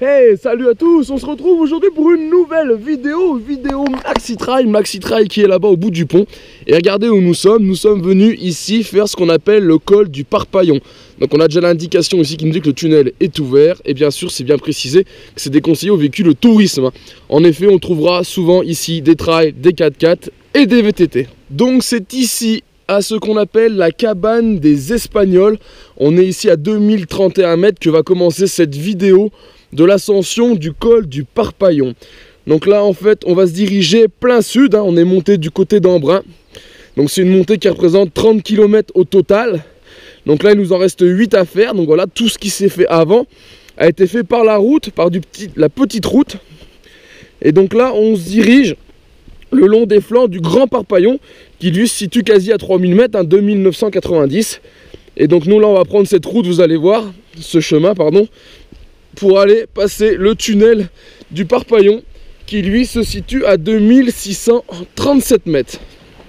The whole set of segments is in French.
Hey, salut à tous, on se retrouve aujourd'hui pour une nouvelle vidéo Maxi Trail qui est là-bas au bout du pont. Et regardez où nous sommes venus ici faire ce qu'on appelle le col du Parpaillon. Donc on a déjà l'indication ici qui nous dit que le tunnel est ouvert. Et bien sûr, c'est bien précisé que c'est déconseillé aux véhicules de tourisme. En effet, on trouvera souvent ici des trails, des 4x4 et des VTT. Donc c'est ici, à ce qu'on appelle la cabane des Espagnols. On est ici à 2031 mètres que va commencer cette vidéo de l'ascension du col du Parpaillon. Donc là en fait on va se diriger plein sud, on est monté du côté d'Embrun. Donc c'est une montée qui représente 30 km au total. Donc là il nous en reste 8 à faire. Donc voilà, tout ce qui s'est fait avant a été fait par la route, par la petite route. Et donc là on se dirige le long des flancs du Grand Parpaillon qui lui se situe quasi à 3000 mètres, 2990. Et donc nous là on va prendre cette route, vous allez voir, ce chemin pardon, pour aller passer le tunnel du Parpaillon qui lui se situe à 2637 mètres.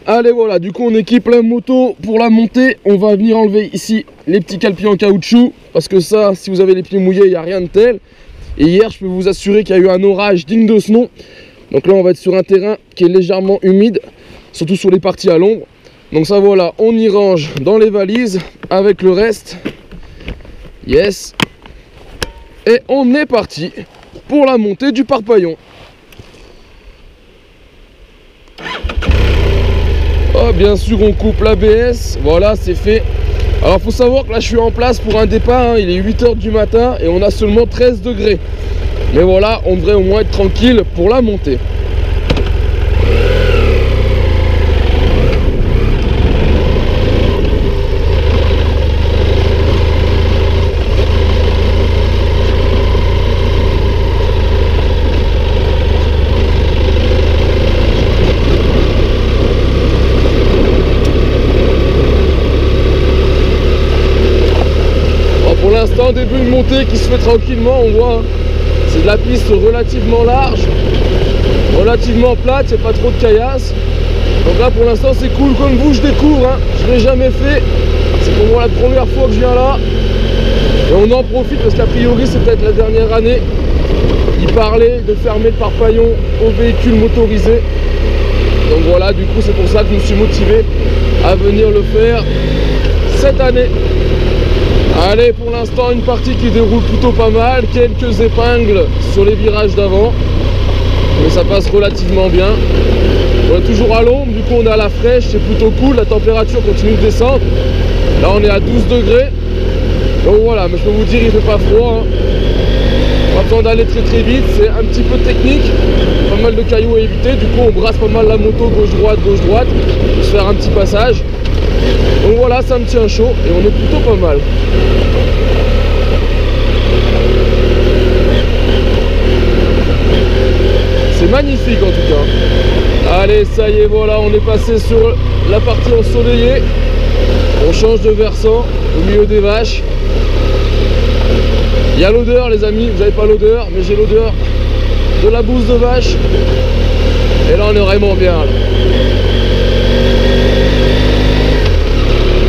Allez voilà, du coup on équipe la moto pour la montée. On va venir enlever ici les petits calpiers en caoutchouc parce que ça, si vous avez les pieds mouillés, il n'y a rien de tel. Et hier, je peux vous assurer qu'il y a eu un orage digne de ce nom. Donc là on va être sur un terrain qui est légèrement humide, surtout sur les parties à l'ombre. Donc ça voilà, on y range dans les valises avec le reste. Yes. Et on est parti pour la montée du Parpaillon. Oh, bien sûr on coupe l'ABS, voilà c'est fait. Alors faut savoir que là je suis en place pour un départ, il est 8 h du matin et on a seulement 13 degrés. Mais voilà, on devrait au moins être tranquille pour la montée. Pour l'instant, début de montée qui se fait tranquillement, on voit, c'est de la piste relativement large, relativement plate, il n'y a pas trop de caillasse. Donc là pour l'instant c'est cool, comme vous je découvre, je ne l'ai jamais fait, c'est pour moi la première fois que je viens là. Et on en profite parce qu'a priori c'est peut-être la dernière année, il parlait de fermer le Parpaillon aux véhicules motorisés. Donc voilà, du coup c'est pour ça que je me suis motivé à venir le faire cette année. Allez, pour l'instant une partie qui déroule plutôt pas mal, quelques épingles sur les virages d'avant, mais ça passe relativement bien. On est toujours à l'ombre, du coup on est à la fraîche, c'est plutôt cool, la température continue de descendre. Là on est à 12 degrés, donc voilà, mais je peux vous dire il fait pas froid. Pas besoin d'aller très vite, c'est un petit peu technique, pas mal de cailloux à éviter, du coup on brasse pas mal la moto gauche-droite, pour se faire un petit passage. Donc voilà, ça me tient chaud et on est plutôt pas mal. C'est magnifique en tout cas. Allez, ça y est, voilà, on est passé sur la partie ensoleillée. On change de versant au milieu des vaches. Il y a l'odeur les amis, vous n'avez pas l'odeur, mais j'ai l'odeur de la bouse de vache. Et là on est vraiment bien là.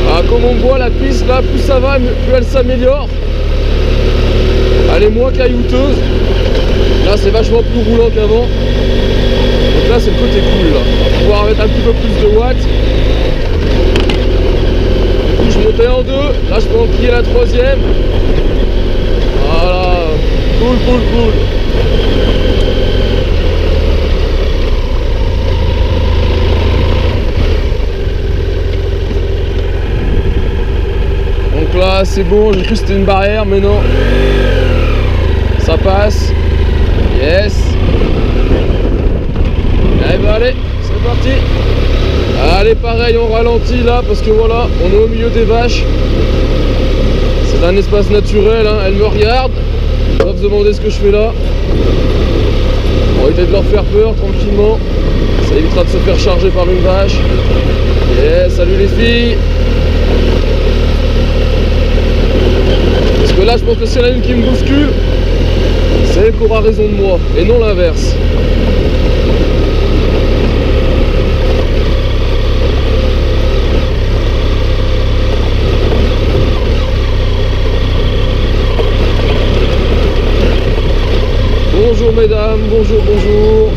Ah, comme on voit la piste là, plus ça va, plus elle s'améliore. Elle est moins caillouteuse. Là c'est vachement plus roulant qu'avant. Donc là c'est le côté cool là. On va pouvoir mettre un petit peu plus de watts. Du coup je montais en deux. Là je peux enquiller la troisième. Voilà. Cool. Donc là c'est bon, j'ai cru que c'était une barrière mais non. Ça passe. Yes. Eh ben allez, c'est parti. Allez pareil, on ralentit là parce que voilà, on est au milieu des vaches. C'est un espace naturel, elles me regardent. Ils doivent se demander ce que je fais là. On va éviter de leur faire peur tranquillement. Ça évitera de se faire charger par une vache. Yes, salut les filles. Parce que là je pense que s'il y en a une qui me bouscule, c'est elle qui aura raison de moi, et non l'inverse. bonjour mesdames, bonjour, bonjour.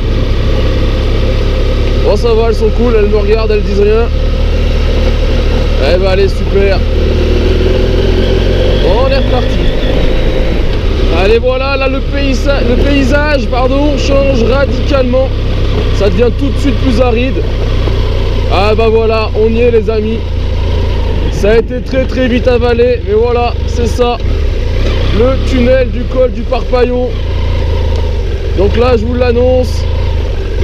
Bon ça va, elles sont cool, elles me regardent, elles disent rien. Eh ben allez, super. Bon, on est reparti. Allez voilà, là le paysage pardon, change radicalement. Ça devient tout de suite plus aride. Ah bah voilà, on y est les amis. Ça a été très vite avalé, mais voilà, c'est ça. Le tunnel du col du Parpaillon. Donc là je vous l'annonce,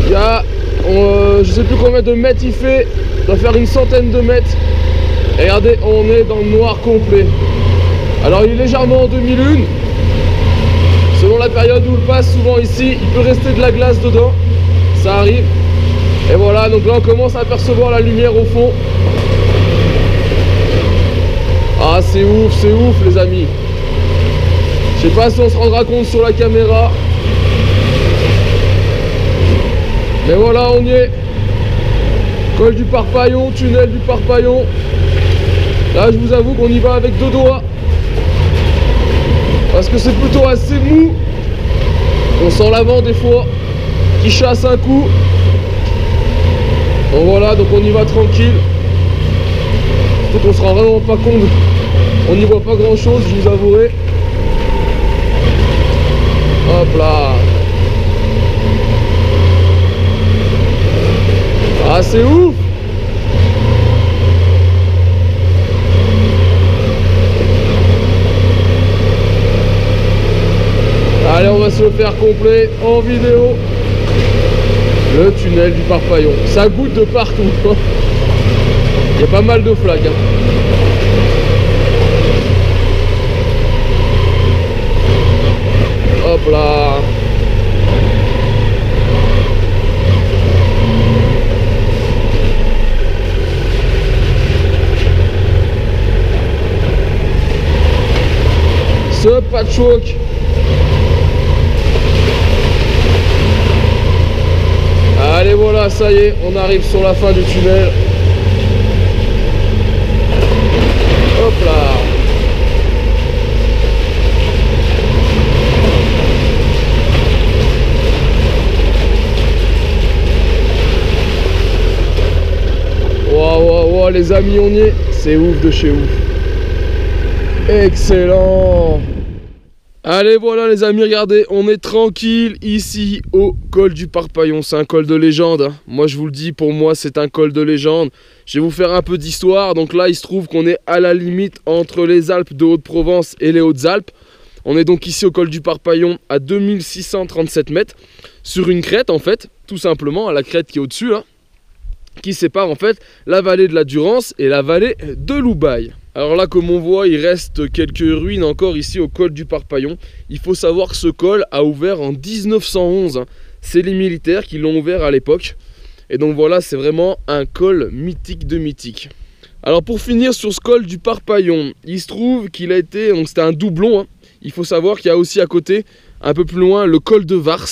il y a je sais plus combien de mètres il fait, il doit faire une centaine de mètres. Et regardez, on est dans le noir complet. Alors il est légèrement en demi-lune. Selon la période où il passe, souvent ici, il peut rester de la glace dedans. Ça arrive. Et voilà, donc là on commence à apercevoir la lumière au fond. Ah c'est ouf les amis. Je sais pas si on se rendra compte sur la caméra. Mais voilà, on y est. Col du Parpaillon, tunnel du Parpaillon. Là, je vous avoue qu'on y va avec deux doigts. Parce que c'est plutôt assez mou. On sent l'avant des fois qui chasse un coup. Donc voilà, donc on y va tranquille. Surtout qu'on se rend vraiment pas compte. On n'y voit pas grand chose, je vous avouerai. Hop là. Ah c'est ouf. Allez, on va se le faire complet en vidéo. Le tunnel du Parpaillon. Ça goûte de partout. Il y a pas mal de flaques. Hop là. Ce patchwork. Allez voilà, ça y est, on arrive sur la fin du tunnel. Hop là. Waouh, les amis, on y est. C'est ouf de chez ouf. Excellent. Allez voilà les amis, regardez, on est tranquille ici au col du Parpaillon. C'est un col de légende, hein. Moi je vous le dis, pour moi c'est un col de légende. Je vais vous faire un peu d'histoire. Donc là il se trouve qu'on est à la limite entre les Alpes de Haute-Provence et les Hautes-Alpes. On est donc ici au col du Parpaillon à 2637 mètres. Sur une crête en fait, tout simplement, à la crête qui est au-dessus là, qui sépare en fait la vallée de la Durance et la vallée de l'Oubaye. Alors là, comme on voit, il reste quelques ruines encore ici au col du Parpaillon. Il faut savoir que ce col a ouvert en 1911. C'est les militaires qui l'ont ouvert à l'époque. Et donc voilà, c'est vraiment un col mythique de mythique. Alors pour finir sur ce col du Parpaillon, il se trouve qu'il a été, donc c'était un doublon, hein. Il faut savoir qu'il y a aussi à côté, un peu plus loin, le col de Vars.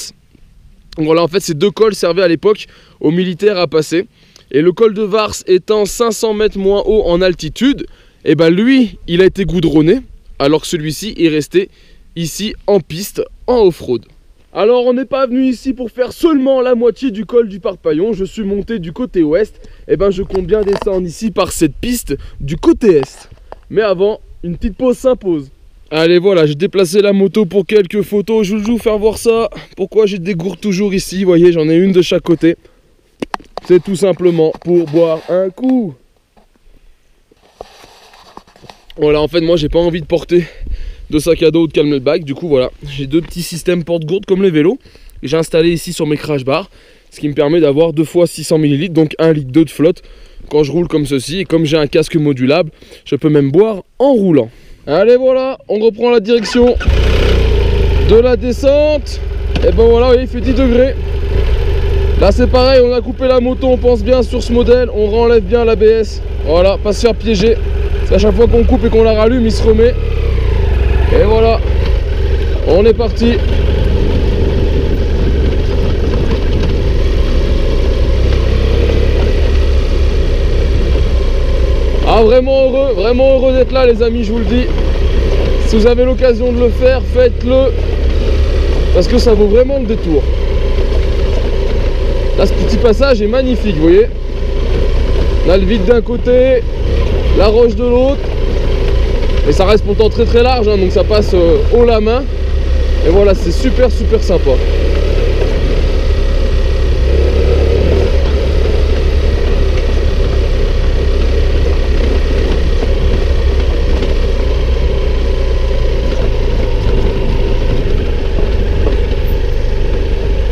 Donc voilà, en fait, ces deux cols servaient à l'époque aux militaires à passer. Et le col de Vars étant 500 mètres moins haut en altitude, et ben lui, il a été goudronné, alors que celui-ci est resté ici en piste, en off-road. Alors on n'est pas venu ici pour faire seulement la moitié du col du Parpaillon, je suis monté du côté ouest, et ben je compte bien descendre ici par cette piste du côté est. Mais avant, une petite pause s'impose. Allez voilà, j'ai déplacé la moto pour quelques photos, je vais vous faire voir ça. Pourquoi j'ai des gourdes toujours ici, vous voyez, j'en ai une de chaque côté. C'est tout simplement pour boire un coup. Voilà, en fait moi j'ai pas envie de porter de sac à dos ou de camelback, du coup voilà, j'ai deux petits systèmes porte-gourdes comme les vélos. J'ai installé ici sur mes crash bars, ce qui me permet d'avoir 2 fois 600 ml, donc 1,2 litre de flotte quand je roule comme ceci. Et comme j'ai un casque modulable, je peux même boire en roulant. Allez voilà, on reprend la direction de la descente. Et ben voilà, oui, il fait 10 degrés. Là c'est pareil, on a coupé la moto, on pense bien sur ce modèle, on renlève bien l'ABS. Voilà, pas se faire piéger. Parce qu'à chaque fois qu'on coupe et qu'on la rallume, il se remet. Et voilà, on est parti. Ah, vraiment heureux d'être là les amis, je vous le dis. Si vous avez l'occasion de le faire, faites-le. parce que ça vaut vraiment le détour. Là, ce petit passage est magnifique, vous voyez. On a le vide d'un côté, la roche de l'autre. Et ça reste pourtant très très large, hein, donc ça passe haut la main. Et voilà, c'est super sympa.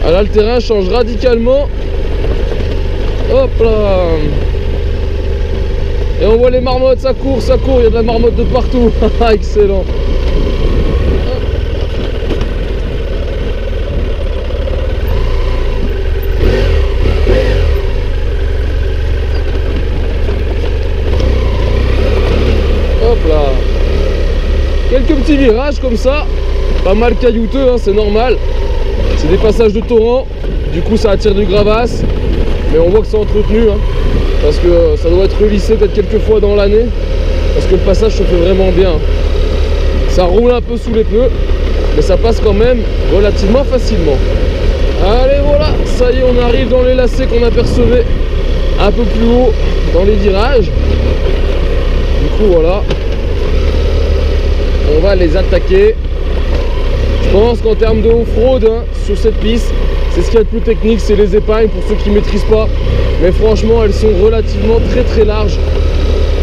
Ah, là, le terrain change radicalement. Hop là. Et on voit les marmottes, ça court, il y a de la marmotte de partout. Excellent. Hop là. Quelques petits virages comme ça, pas mal caillouteux, hein, c'est normal. C'est des passages de torrent, du coup ça attire du gravasse, mais on voit que c'est entretenu, hein, parce que ça doit être relissé peut-être quelques fois dans l'année, parce que le passage se fait vraiment bien. Ça roule un peu sous les pneus, mais ça passe quand même relativement facilement. Allez voilà, ça y est, on arrive dans les lacets qu'on apercevait un peu plus haut dans les virages. Du coup voilà, on va les attaquer. Je pense qu'en termes de off-road, hein, sur cette piste, c'est ce qu'il y a de plus technique, c'est les épingles pour ceux qui ne maîtrisent pas. Mais franchement, elles sont relativement très larges.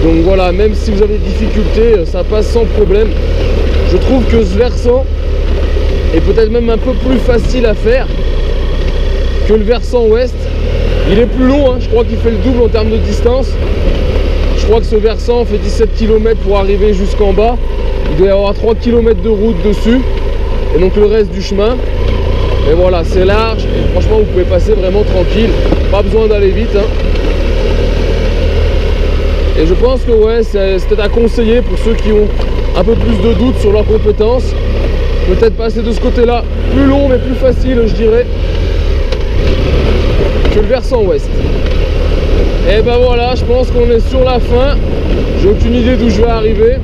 Donc voilà, même si vous avez des difficultés, ça passe sans problème. Je trouve que ce versant est peut-être même un peu plus facile à faire que le versant ouest. Il est plus long, hein, je crois qu'il fait le double en termes de distance. Je crois que ce versant fait 17 km pour arriver jusqu'en bas. Il doit y avoir 3 km de route dessus. Et donc le reste du chemin. Et voilà, c'est large. Et franchement, vous pouvez passer vraiment tranquille. Pas besoin d'aller vite. Hein. Et je pense que ouais, c'est peut-être à conseiller pour ceux qui ont un peu plus de doutes sur leurs compétences. Peut-être passer de ce côté-là. Plus long, mais plus facile, je dirais, que le versant ouest. Et ben voilà, je pense qu'on est sur la fin. J'ai aucune idée d'où je vais arriver.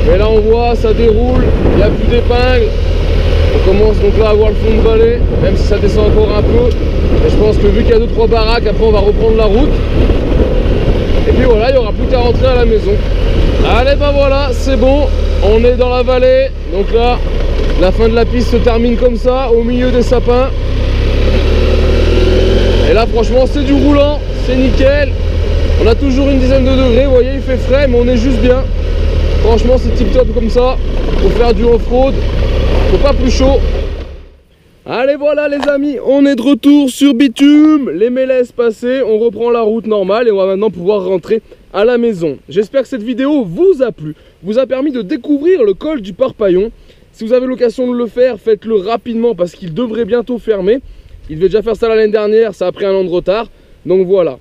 Mais là on voit, ça déroule, il n'y a plus d'épingles. On commence donc là à voir le fond de vallée, même si ça descend encore un peu. Mais je pense que vu qu'il y a 2-3 baraques, après on va reprendre la route. Et puis voilà, il n'y aura plus qu'à rentrer à la maison. Allez ben voilà, c'est bon, on est dans la vallée. Donc là, la fin de la piste se termine comme ça, au milieu des sapins. Et là franchement c'est du roulant, c'est nickel. On a toujours une dizaine de degrés, vous voyez, il fait frais, mais on est juste bien. Franchement c'est tip top comme ça, pour faire du off-road, faut pas plus chaud. Allez voilà les amis, on est de retour sur bitume, les mélèzes passés, on reprend la route normale et on va maintenant pouvoir rentrer à la maison. J'espère que cette vidéo vous a plu, vous a permis de découvrir le col du Parpaillon. Si vous avez l'occasion de le faire, faites-le rapidement parce qu'il devrait bientôt fermer. Il devait déjà faire ça l'année dernière, ça a pris un an de retard, donc voilà.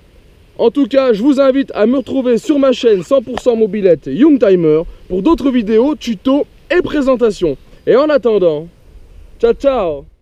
En tout cas, je vous invite à me retrouver sur ma chaîne 100% mobilette Youngtimer pour d'autres vidéos, tutos et présentations. Et en attendant, ciao ciao!